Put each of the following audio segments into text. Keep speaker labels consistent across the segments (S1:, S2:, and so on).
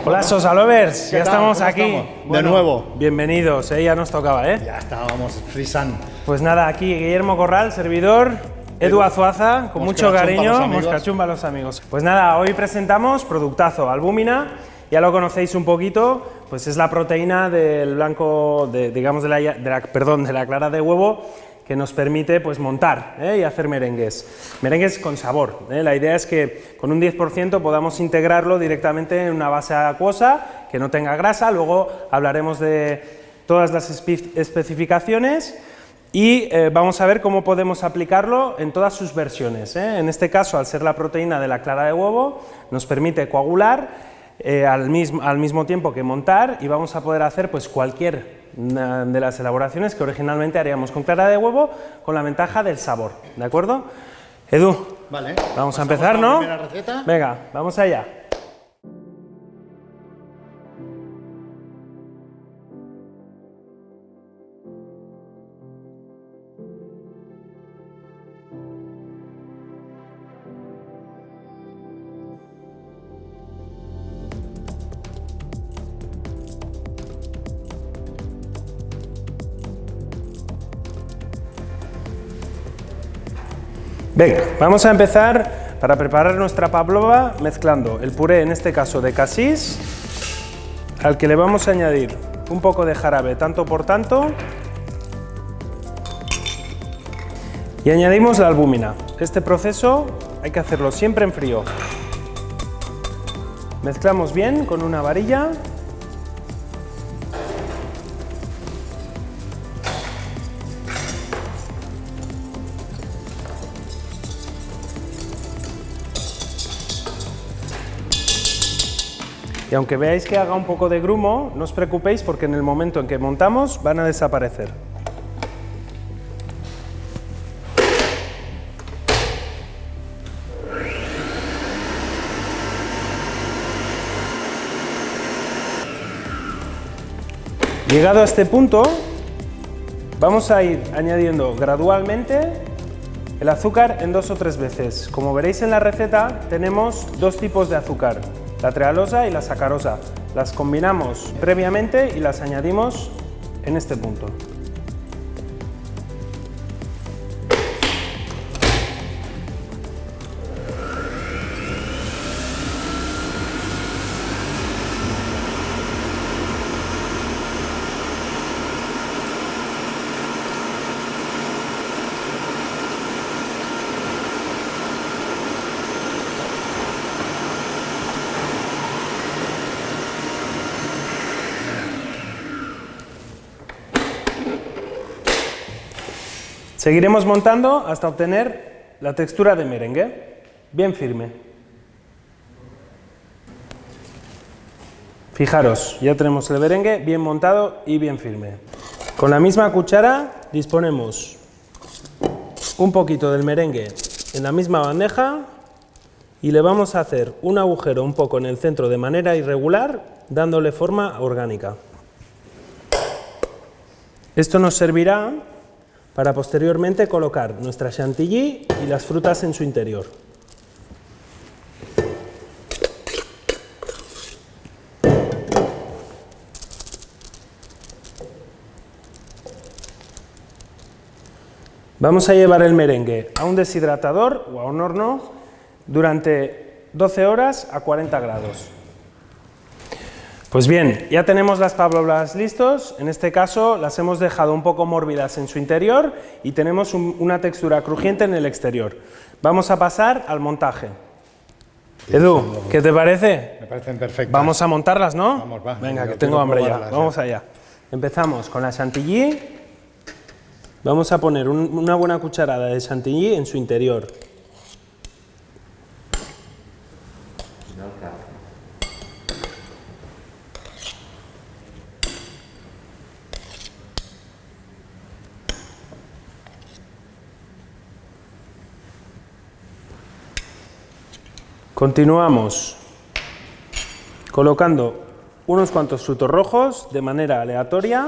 S1: Hola Sosa Lovers, ya estamos aquí.
S2: De nuevo.
S1: Bienvenidos, ya nos tocaba,
S2: Ya estábamos frisando.
S1: Pues nada, aquí Guillermo Corral, servidor, Edu Azuaza, con mucho cariño, Moscachumba a los amigos. Pues nada, hoy presentamos productazo, albúmina, ya lo conocéis un poquito, pues es la proteína del blanco, digamos de la clara de huevo, que nos permite pues montar y hacer merengues con sabor. La idea es que con un 10% podamos integrarlo directamente en una base acuosa que no tenga grasa. Luego hablaremos de todas las especificaciones y vamos a ver cómo podemos aplicarlo en todas sus versiones. En este caso, al ser la proteína de la clara de huevo, nos permite coagular al mismo tiempo que montar, y vamos a poder hacer pues cualquier de las elaboraciones que originalmente haríamos con clara de huevo, con la ventaja del sabor, ¿de acuerdo? Edu,
S2: vale,
S1: vamos a empezar, ¿no?
S2: Primera receta.
S1: Venga, vamos allá. Venga, vamos a empezar para preparar nuestra pavlova mezclando el puré, en este caso de cassis, al que le vamos a añadir un poco de jarabe tanto por tanto y añadimos la albúmina. Este proceso hay que hacerlo siempre en frío. Mezclamos bien con una varilla. Y aunque veáis que haga un poco de grumo, no os preocupéis porque en el momento en que montamos van a desaparecer. Llegado a este punto, vamos a ir añadiendo gradualmente el azúcar en 2 o 3 veces. Como veréis en la receta, tenemos 2 tipos de azúcar, la trealosa y la sacarosa. Las combinamos previamente y las añadimos en este punto. Seguiremos montando hasta obtener la textura de merengue, bien firme. Fijaros, ya tenemos el merengue bien montado y bien firme. Con la misma cuchara disponemos un poquito del merengue en la misma bandeja y le vamos a hacer un agujero un poco en el centro de manera irregular, dándole forma orgánica. Esto nos servirá para posteriormente colocar nuestra chantilly y las frutas en su interior. Vamos a llevar el merengue a un deshidratador o a un horno durante 12 horas a 40 grados. Pues bien, ya tenemos las pavlovas listos. En este caso las hemos dejado un poco mórbidas en su interior y tenemos una textura crujiente en el exterior. Vamos a pasar al montaje. Edu, ¿qué te parece?
S2: Me parecen perfectas.
S1: Vamos a montarlas, ¿no?
S2: Vamos, va.
S1: Venga, que tengo hambre ya. Vamos allá. Empezamos con la chantilly. Vamos a poner una buena cucharada de chantilly en su interior. Continuamos colocando unos cuantos frutos rojos de manera aleatoria.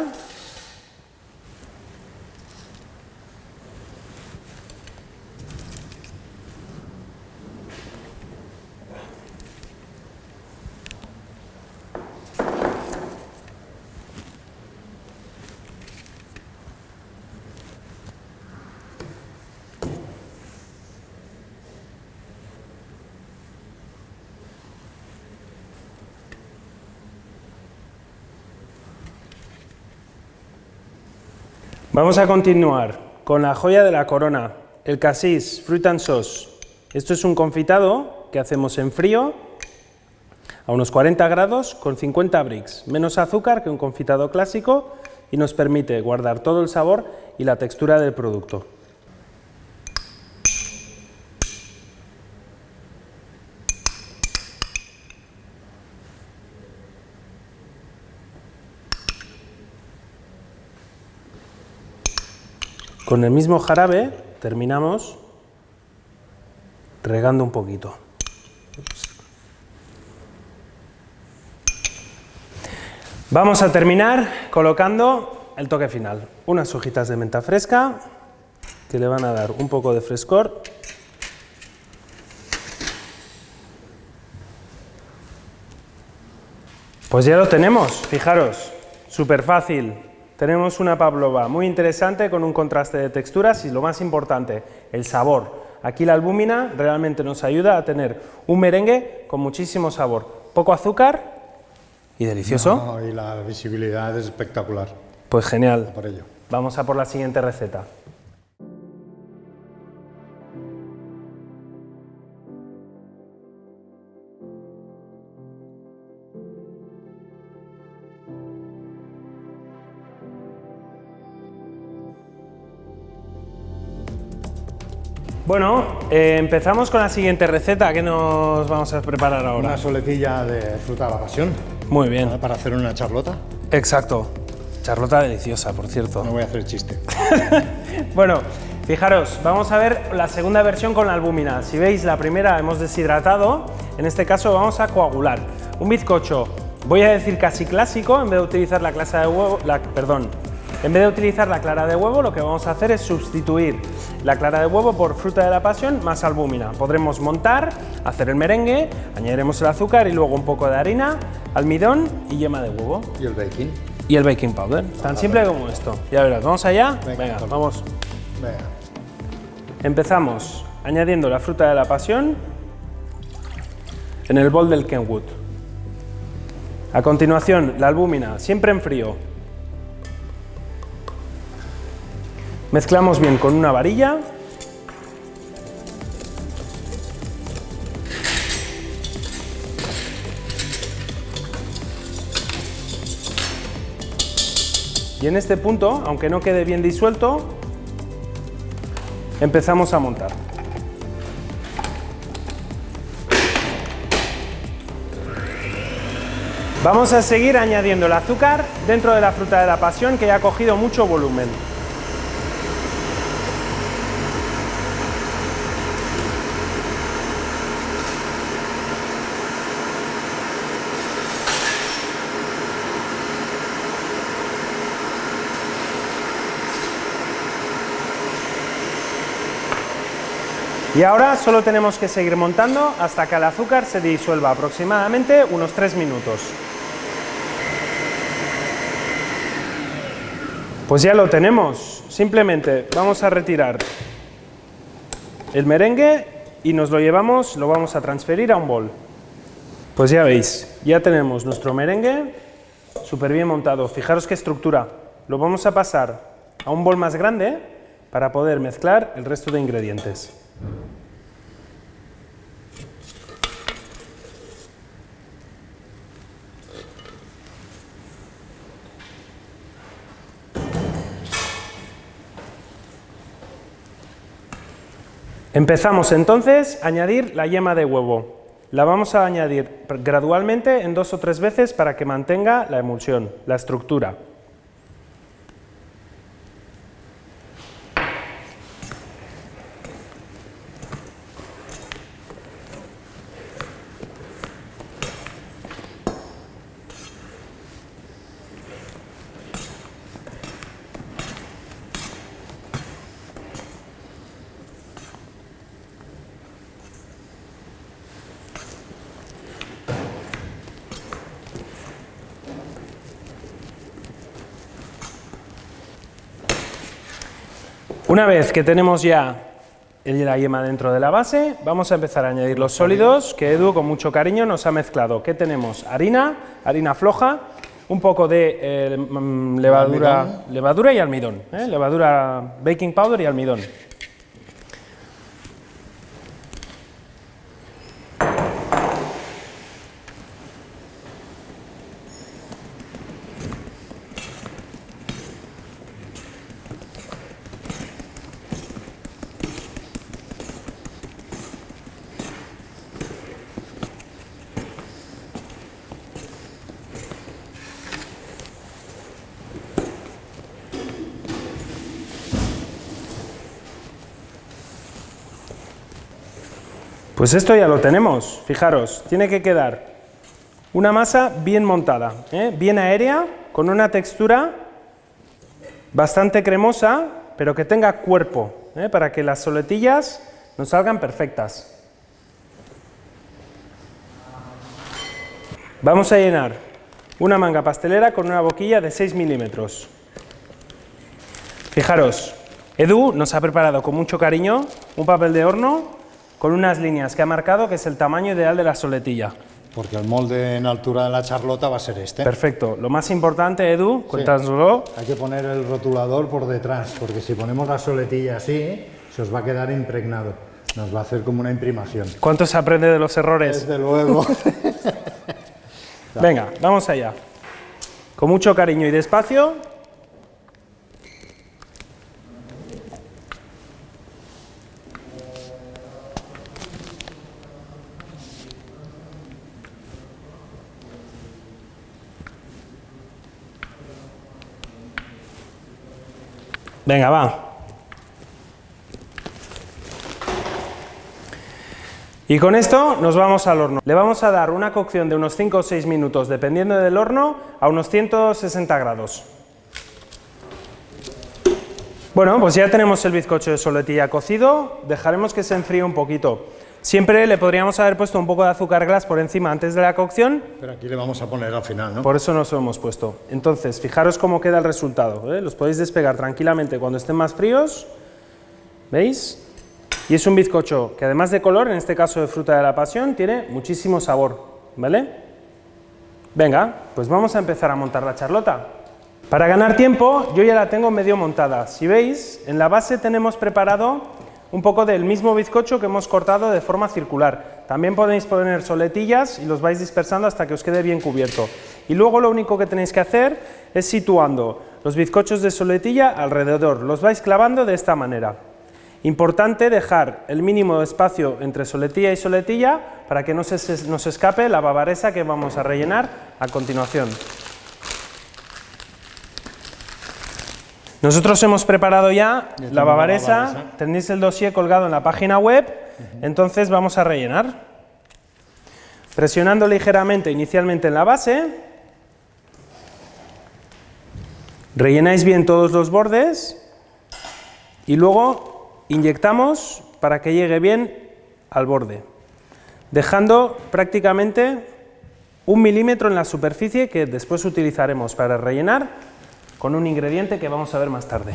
S1: Vamos a continuar con la joya de la corona, el Cassis Fruit and Sauce. Esto es un confitado que hacemos en frío, a unos 40 grados, con 50 brix, menos azúcar que un confitado clásico, y nos permite guardar todo el sabor y la textura del producto. Con el mismo jarabe terminamos regando un poquito. Vamos a terminar colocando el toque final. Unas hojitas de menta fresca que le van a dar un poco de frescor. Pues ya lo tenemos, fijaros, súper fácil. Tenemos una pavlova muy interesante con un contraste de texturas y lo más importante, el sabor. Aquí la albúmina realmente nos ayuda a tener un merengue con muchísimo sabor. Poco azúcar y delicioso.
S2: No, y la visibilidad es espectacular.
S1: Pues genial.
S2: Por ello.
S1: Vamos a por la siguiente receta. Bueno, empezamos con la siguiente receta. ¿Qué nos vamos a preparar ahora?
S2: Una soletilla de fruta de la pasión.
S1: Muy bien.
S2: Para hacer una charlota.
S1: Exacto. Charlota deliciosa, por cierto.
S2: No voy a hacer chiste.
S1: Bueno, fijaros, vamos a ver la segunda versión con la albúmina. Si veis, la primera hemos deshidratado, en este caso vamos a coagular. Un bizcocho, voy a decir casi clásico, en vez de utilizar la clara de huevo, en vez de utilizar la clara de huevo, lo que vamos a hacer es sustituir la clara de huevo por fruta de la pasión más albúmina. Podremos montar, hacer el merengue, añadiremos el azúcar y luego un poco de harina, almidón y yema de huevo.
S2: Y el baking.
S1: Y el baking powder. Tan simple como esto. Ya verás, ¿vamos allá?
S2: Venga,
S1: vamos.
S2: Venga.
S1: Empezamos añadiendo la fruta de la pasión en el bol del Kenwood. A continuación, la albúmina, siempre en frío. Mezclamos bien con una varilla. Y en este punto, aunque no quede bien disuelto, empezamos a montar. Vamos a seguir añadiendo el azúcar dentro de la fruta de la pasión, que ya ha cogido mucho volumen. Y ahora solo tenemos que seguir montando hasta que el azúcar se disuelva, aproximadamente unos 3 minutos. Pues ya lo tenemos. Simplemente vamos a retirar el merengue y nos lo llevamos, lo vamos a transferir a un bol. Pues ya veis, ya tenemos nuestro merengue súper bien montado. Fijaros qué estructura. Lo vamos a pasar a un bol más grande para poder mezclar el resto de ingredientes. Empezamos entonces a añadir la yema de huevo. La vamos a añadir gradualmente en 2 o 3 veces para que mantenga la emulsión, la estructura. Una vez que tenemos ya la yema dentro de la base, vamos a empezar a añadir los sólidos que Edu con mucho cariño nos ha mezclado. ¿Qué tenemos? Harina floja, un poco de levadura y almidón, levadura, baking powder y almidón. Pues esto ya lo tenemos, fijaros, tiene que quedar una masa bien montada, bien aérea, con una textura bastante cremosa, pero que tenga cuerpo, para que las soletillas nos salgan perfectas. Vamos a llenar una manga pastelera con una boquilla de 6 milímetros. Fijaros, Edu nos ha preparado con mucho cariño un papel de horno con unas líneas que ha marcado que es el tamaño ideal de la soletilla.
S2: Porque el molde en altura de la charlota va a ser este.
S1: Perfecto. Lo más importante, Edu, cuéntanoslo.
S2: Hay que poner el rotulador por detrás, porque si ponemos la soletilla así, se os va a quedar impregnado. Nos va a hacer como una imprimación.
S1: ¿Cuánto se aprende de los errores?
S2: Desde luego.
S1: Venga, vamos allá. Con mucho cariño y despacio. Venga, va. Y con esto nos vamos al horno. Le vamos a dar una cocción de unos 5 o 6 minutos, dependiendo del horno, a unos 160 grados. Bueno, pues ya tenemos el bizcocho de soletilla cocido, dejaremos que se enfríe un poquito. Siempre le podríamos haber puesto un poco de azúcar glass por encima antes de la cocción.
S2: Pero aquí le vamos a poner al final, ¿no?
S1: Por eso nos lo hemos puesto. Entonces, fijaros cómo queda el resultado, ¿eh? Los podéis despegar tranquilamente cuando estén más fríos. ¿Veis? Y es un bizcocho que además de color, en este caso de fruta de la pasión, tiene muchísimo sabor, ¿vale? Venga, pues vamos a empezar a montar la charlota. Para ganar tiempo, yo ya la tengo medio montada. Si veis, en la base tenemos preparado un poco del mismo bizcocho que hemos cortado de forma circular. También podéis poner soletillas y los vais dispersando hasta que os quede bien cubierto. Y luego lo único que tenéis que hacer es situando los bizcochos de soletilla alrededor. Los vais clavando de esta manera. Importante dejar el mínimo de espacio entre soletilla y soletilla para que no se nos escape la bavaresa que vamos a rellenar a continuación. Nosotros hemos preparado ya la bavaresa, tenéis el dossier colgado en la página web, entonces vamos a rellenar. Presionando ligeramente inicialmente en la base, rellenáis bien todos los bordes y luego inyectamos para que llegue bien al borde, dejando prácticamente 1 milímetro en la superficie que después utilizaremos para rellenar con un ingrediente que vamos a ver más tarde.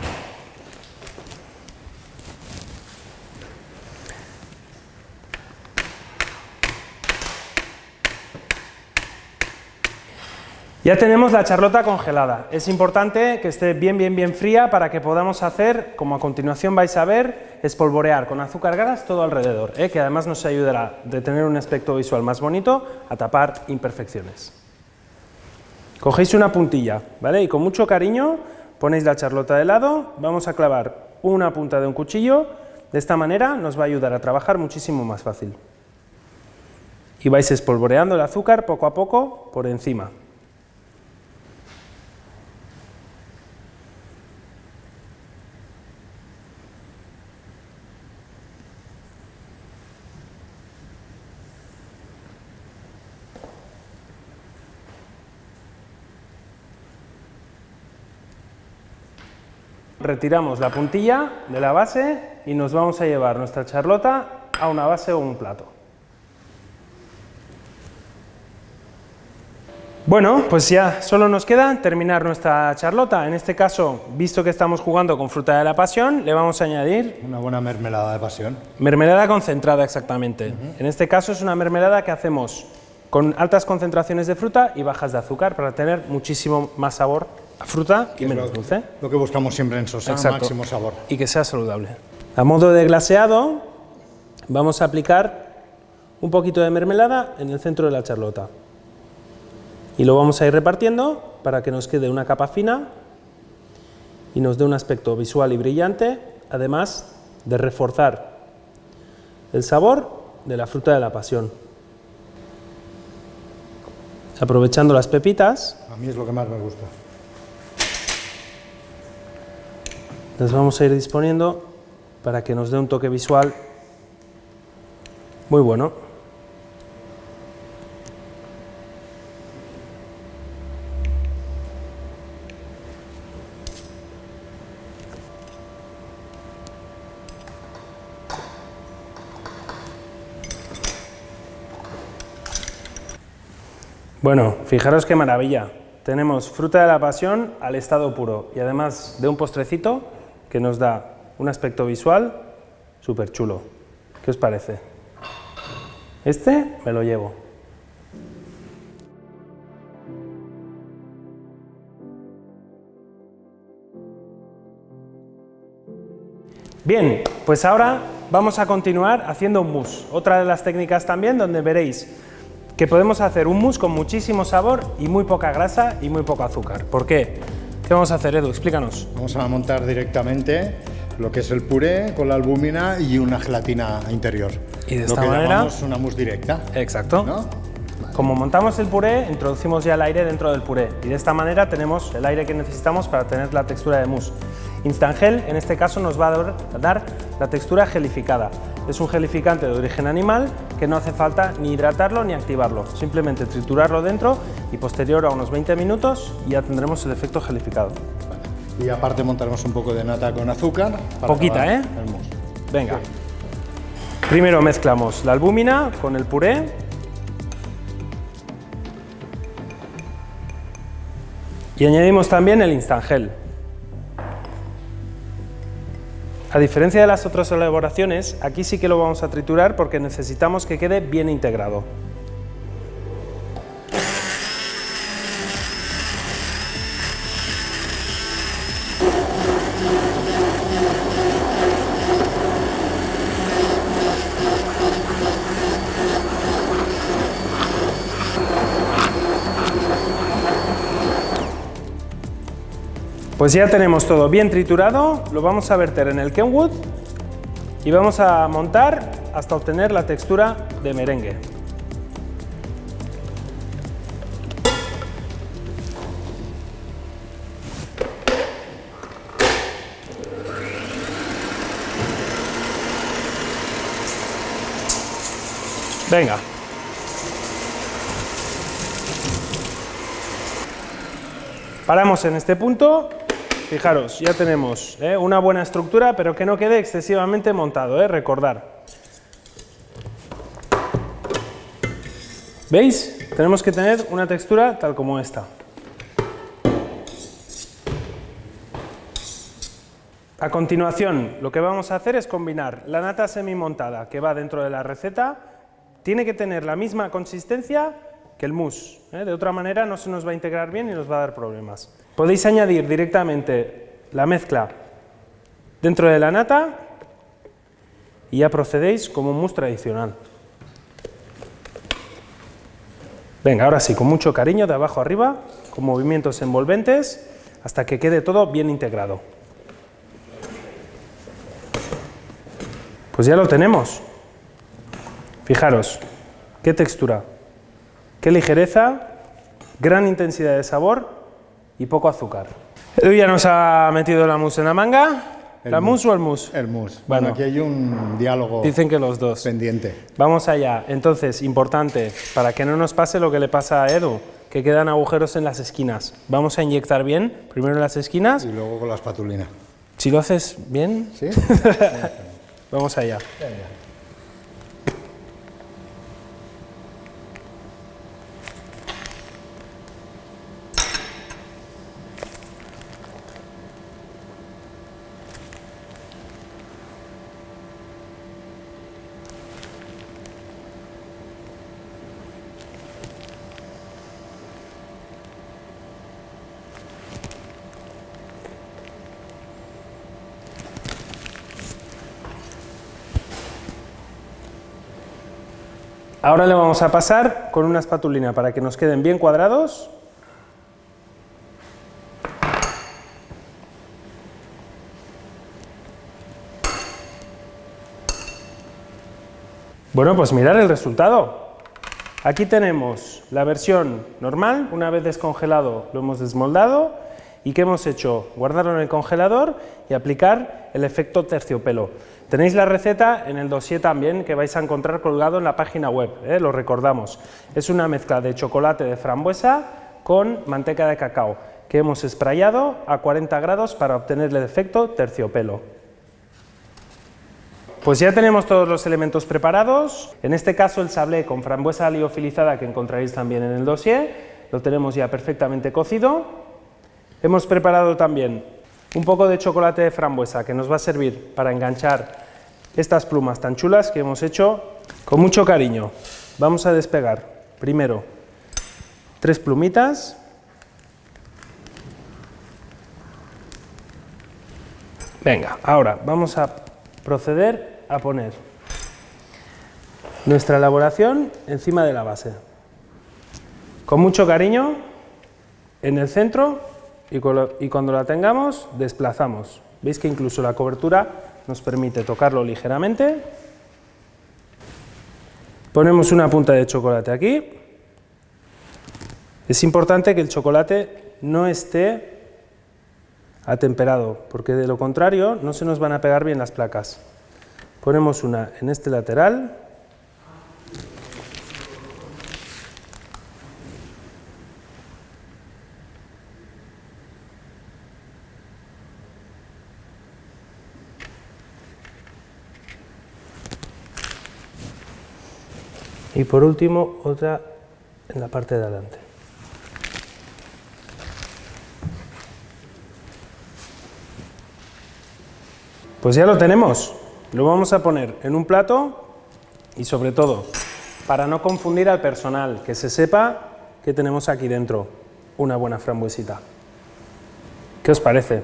S1: Ya tenemos la charlota congelada. Es importante que esté bien fría para que podamos hacer, como a continuación vais a ver, espolvorear con azúcar glass todo alrededor, que además nos ayudará de tener un aspecto visual más bonito a tapar imperfecciones. Cogéis una puntilla, ¿vale? Y con mucho cariño ponéis la charlota de lado, vamos a clavar una punta de un cuchillo, de esta manera nos va a ayudar a trabajar muchísimo más fácil. Y vais espolvoreando el azúcar poco a poco por encima. Retiramos la puntilla de la base y nos vamos a llevar nuestra charlota a una base o un plato. Bueno, pues ya solo nos queda terminar nuestra charlota. En este caso, visto que estamos jugando con fruta de la pasión, le vamos a añadir
S2: una buena mermelada de pasión.
S1: Mermelada concentrada, exactamente. En este caso es una mermelada que hacemos con altas concentraciones de fruta y bajas de azúcar para tener muchísimo más sabor a fruta y menos dulce.
S2: Lo que buscamos siempre en Sosa, máximo sabor.
S1: Y que sea saludable. A modo de glaseado, vamos a aplicar un poquito de mermelada en el centro de la charlota. Y lo vamos a ir repartiendo para que nos quede una capa fina y nos dé un aspecto visual y brillante, además de reforzar el sabor de la fruta de la pasión. Aprovechando las pepitas,
S2: a mí es lo que más me gusta.
S1: Las vamos a ir disponiendo para que nos dé un toque visual muy bueno. Bueno, fijaros qué maravilla. Tenemos fruta de la pasión al estado puro y además de un postrecito que nos da un aspecto visual súper chulo. ¿Qué os parece? Este me lo llevo. Bien, pues ahora vamos a continuar haciendo un mousse. Otra de las técnicas también donde veréis que podemos hacer un mousse con muchísimo sabor y muy poca grasa y muy poco azúcar. ¿Por qué? ¿Qué vamos a hacer, Edu? Explícanos.
S2: Vamos a montar directamente lo que es el puré con la albúmina y una gelatina interior.
S1: Y de esta
S2: manera
S1: llamamos
S2: una mousse directa.
S1: Exacto.
S2: ¿No?
S1: Como montamos el puré, introducimos ya el aire dentro del puré y de esta manera tenemos el aire que necesitamos para tener la textura de mousse. Instangel en este caso nos va a dar la textura gelificada. Es un gelificante de origen animal que no hace falta ni hidratarlo ni activarlo, simplemente triturarlo dentro y posterior a unos 20 minutos ya tendremos el efecto gelificado.
S2: Y aparte montaremos un poco de nata con azúcar.
S1: Poquita, ¿eh?
S2: El mousse.
S1: Venga. Sí. Primero mezclamos la albúmina con el puré. Y añadimos también el Instangel. A diferencia de las otras elaboraciones, aquí sí que lo vamos a triturar porque necesitamos que quede bien integrado. Pues ya tenemos todo bien triturado, lo vamos a verter en el Kenwood y vamos a montar hasta obtener la textura de merengue. Venga. Paramos en este punto. Fijaros, ya tenemos una buena estructura, pero que no quede excesivamente montado, recordar. ¿Veis? Tenemos que tener una textura tal como esta. A continuación, lo que vamos a hacer es combinar la nata semi-montada que va dentro de la receta. Tiene que tener la misma consistencia que el mousse, de otra manera no se nos va a integrar bien y nos va a dar problemas. Podéis añadir directamente la mezcla dentro de la nata y ya procedéis como un mousse tradicional. Venga, ahora sí, con mucho cariño de abajo arriba, con movimientos envolventes, hasta que quede todo bien integrado. Pues ya lo tenemos. Fijaros, qué textura, qué ligereza, gran intensidad de sabor y poco azúcar. Edu ya nos ha metido la mousse en la manga. ¿La mousse o el mousse?
S2: El mousse. Bueno, aquí hay un diálogo.
S1: Dicen que los dos.
S2: Pendiente.
S1: Vamos allá. Entonces, importante, para que no nos pase lo que le pasa a Edu, que quedan agujeros en las esquinas. Vamos a inyectar bien, primero en las esquinas.
S2: Y luego con la espatulina.
S1: Si lo haces bien.
S2: ¿Sí?
S1: Vamos allá. Ahora le vamos a pasar con una espatulina para que nos queden bien cuadrados. Bueno, pues mirad el resultado. Aquí tenemos la versión normal, una vez descongelado lo hemos desmoldado y ¿qué hemos hecho? Guardarlo en el congelador y aplicar el efecto terciopelo. Tenéis la receta en el dossier también que vais a encontrar colgado en la página web, lo recordamos. Es una mezcla de chocolate de frambuesa con manteca de cacao que hemos sprayado a 40 grados para obtener el efecto terciopelo. Pues ya tenemos todos los elementos preparados, en este caso el sablé con frambuesa liofilizada que encontraréis también en el dossier, lo tenemos ya perfectamente cocido. Hemos preparado también un poco de chocolate de frambuesa que nos va a servir para enganchar estas plumas tan chulas que hemos hecho con mucho cariño. Vamos a despegar primero 3 plumitas. Venga, ahora vamos a proceder a poner nuestra elaboración encima de la base. Con mucho cariño en el centro y cuando la tengamos desplazamos. Veis que incluso la cobertura nos permite tocarlo ligeramente. Ponemos una punta de chocolate aquí. Es importante que el chocolate no esté atemperado, porque de lo contrario no se nos van a pegar bien las placas. Ponemos una en este lateral. Y por último, otra en la parte de adelante. Pues ya lo tenemos. Lo vamos a poner en un plato y sobre todo, para no confundir al personal, que se sepa que tenemos aquí dentro una buena frambuesita. ¿Qué os parece?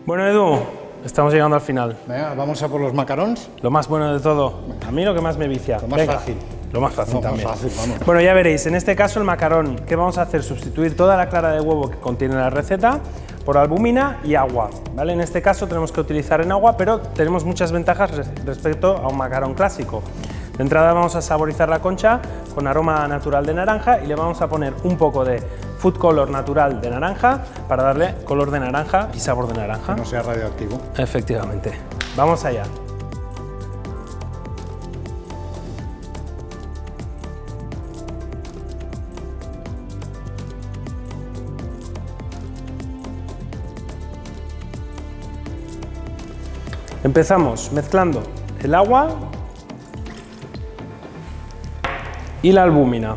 S1: Bueno, Edu, estamos llegando al final.
S2: Venga, vamos a por los macarons.
S1: Lo más bueno de todo. A mí lo que más me vicia.
S2: Lo más fácil.
S1: Lo más fácil también.
S2: Más fácil, vamos.
S1: Bueno, ya veréis, en este caso el macarón, ¿qué vamos a hacer? Sustituir toda la clara de huevo que contiene la receta por albúmina y agua, ¿vale? En este caso tenemos que utilizar en agua, pero tenemos muchas ventajas respecto a un macarón clásico. De entrada vamos a saborizar la concha con aroma natural de naranja y le vamos a poner un poco de food color natural de naranja para darle color de naranja y sabor de naranja.
S2: Que no sea radioactivo.
S1: Efectivamente. Vamos allá. Empezamos mezclando el agua y la albúmina.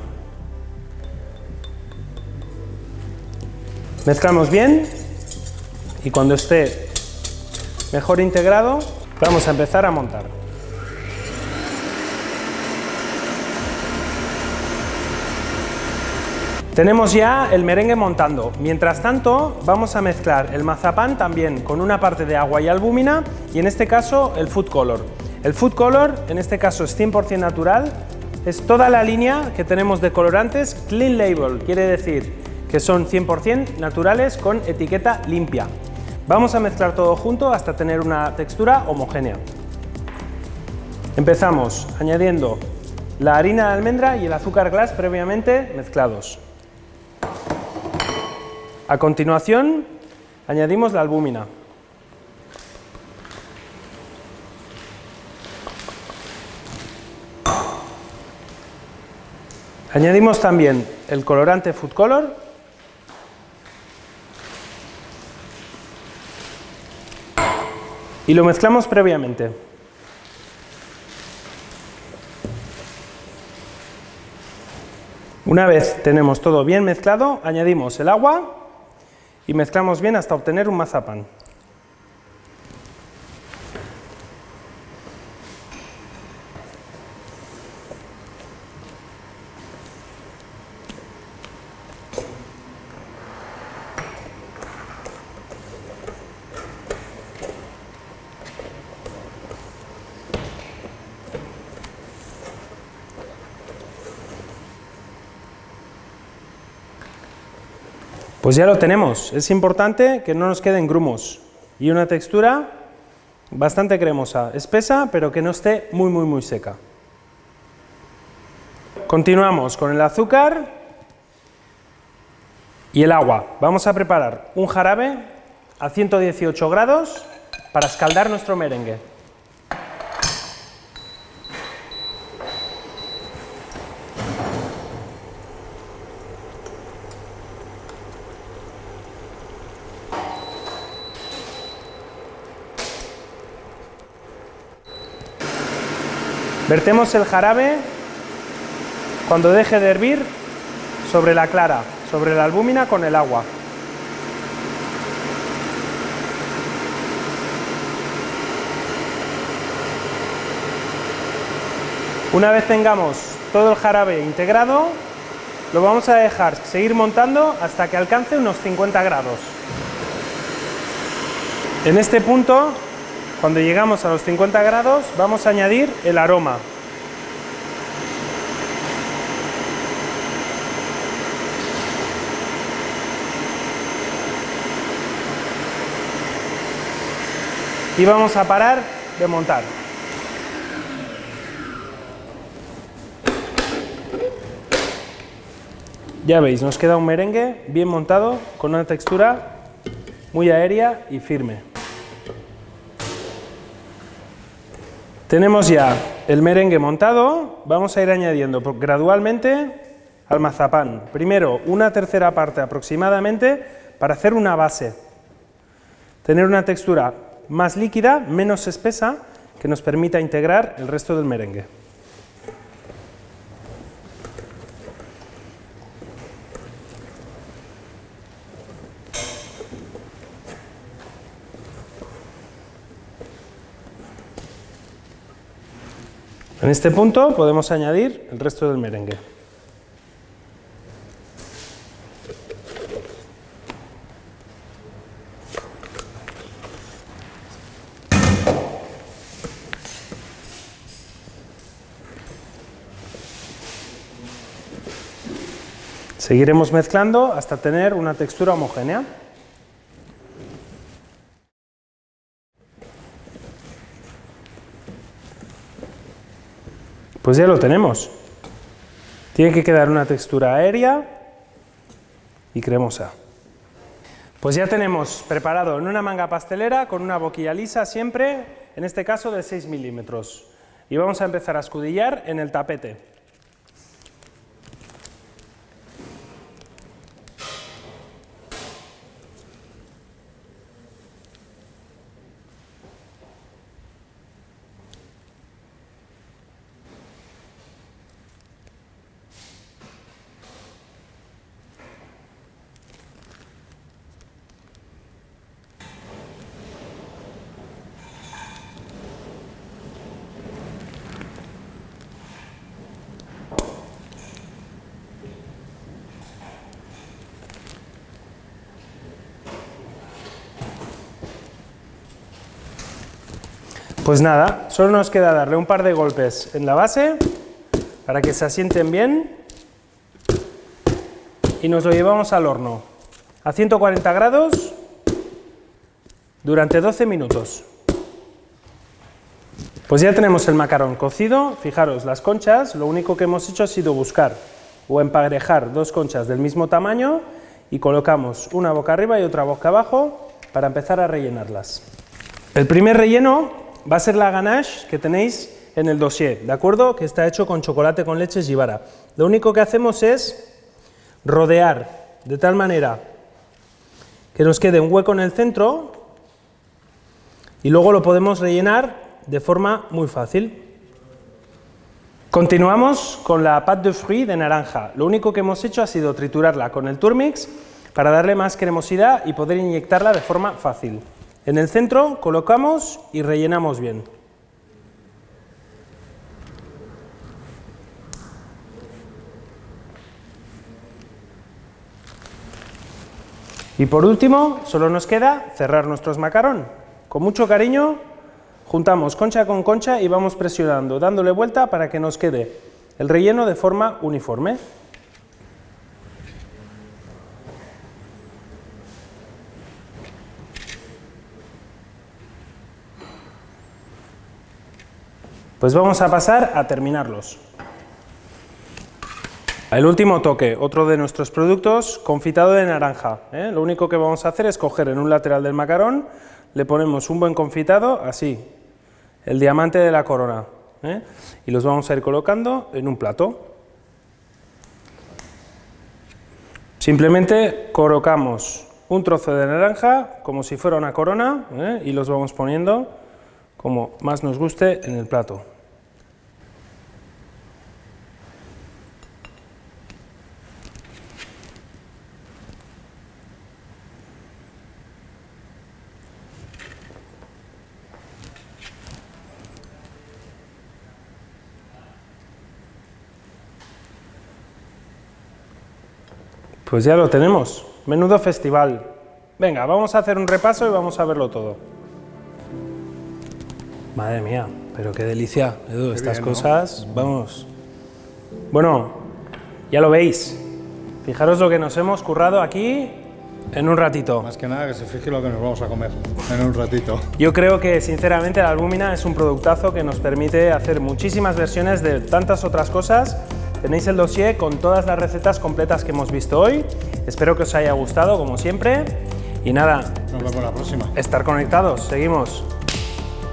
S1: Mezclamos bien y cuando esté mejor integrado vamos a empezar a montar. Tenemos ya el merengue montando. Mientras tanto vamos a mezclar el mazapán también con una parte de agua y albúmina y en este caso el food color. El food color en este caso es 100% natural, es toda la línea que tenemos de colorantes clean label, quiere decir que son 100% naturales con etiqueta limpia. Vamos a mezclar todo junto hasta tener una textura homogénea. Empezamos añadiendo la harina de almendra y el azúcar glass previamente mezclados. A continuación añadimos la albúmina. Añadimos también el colorante food color y lo mezclamos previamente. Una vez tenemos todo bien mezclado, añadimos el agua y mezclamos bien hasta obtener un mazapán. Pues ya lo tenemos. Es importante que no nos queden grumos y una textura bastante cremosa, espesa, pero que no esté muy seca. Continuamos con el azúcar y el agua. Vamos a preparar un jarabe a 118 grados para escaldar nuestro merengue. Vertemos el jarabe cuando deje de hervir sobre la clara, sobre la albúmina con el agua. Una vez tengamos todo el jarabe integrado, lo vamos a dejar seguir montando hasta que alcance unos 50 grados. En este punto, cuando llegamos a los 50 grados, vamos a añadir el aroma. Y vamos a parar de montar. Ya veis, nos queda un merengue bien montado, con una textura muy aérea y firme. Tenemos ya el merengue montado, vamos a ir añadiendo gradualmente al mazapán. Primero una tercera parte aproximadamente para hacer una base. Tener una textura más líquida, menos espesa, que nos permita integrar el resto del merengue. En este punto podemos añadir el resto del merengue. Seguiremos mezclando hasta tener una textura homogénea. Pues ya lo tenemos. Tiene que quedar una textura aérea y cremosa. Pues ya tenemos preparado en una manga pastelera con una boquilla lisa siempre, en este caso de 6 milímetros. Y vamos a empezar a escudillar en el tapete. Pues nada, solo nos queda darle un par de golpes en la base para que se asienten bien y nos lo llevamos al horno a 140 grados durante 12 minutos. Pues ya tenemos el macarón cocido. Fijaros, las conchas, lo único que hemos hecho ha sido buscar o emparejar dos conchas del mismo tamaño y colocamos una boca arriba y otra boca abajo para empezar a rellenarlas. El primer relleno va a ser la ganache que tenéis en el dossier, ¿de acuerdo? Que está hecho con chocolate con leche Givara. Lo único que hacemos es rodear de tal manera que nos quede un hueco en el centro y luego lo podemos rellenar de forma muy fácil. Continuamos con la pâte de fruits de naranja. Lo único que hemos hecho ha sido triturarla con el turmix para darle más cremosidad y poder inyectarla de forma fácil. En el centro colocamos y rellenamos bien. Y por último, solo nos queda cerrar nuestros macarón. Con mucho cariño, juntamos concha con concha y vamos presionando, dándole vuelta para que nos quede el relleno de forma uniforme. Pues vamos a pasar a terminarlos. El último toque, otro de nuestros productos, confitado de naranja. Lo único que vamos a hacer es coger en un lateral del macarón, le ponemos un buen confitado, así, el diamante de la corona, y los vamos a ir colocando en un plato. Simplemente colocamos un trozo de naranja como si fuera una corona y los vamos poniendo como más nos guste en el plato. Pues ya lo tenemos, menudo festival. Venga, vamos a hacer un repaso y vamos a verlo todo. Madre mía, pero qué delicia, Edu, estas cosas, ¿no? Vamos. Bueno, ya lo veis. Fijaros lo que nos hemos currado aquí en un ratito.
S2: Más que nada que se fije lo que nos vamos a comer en un ratito.
S1: Yo creo que sinceramente la albúmina es un productazo que nos permite hacer muchísimas versiones de tantas otras cosas. Tenéis el dossier con todas las recetas completas que hemos visto hoy. Espero que os haya gustado, como siempre. Y nada,
S2: nos vemos la próxima.
S1: Estar conectados, seguimos.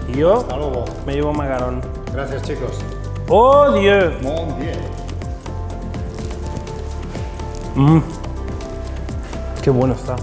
S1: Y yo
S2: hasta luego.
S1: Me llevo un macarón.
S2: Gracias, chicos.
S1: ¡Oh, Dieu!
S2: Mon Dieu.
S1: ¡Qué bueno está!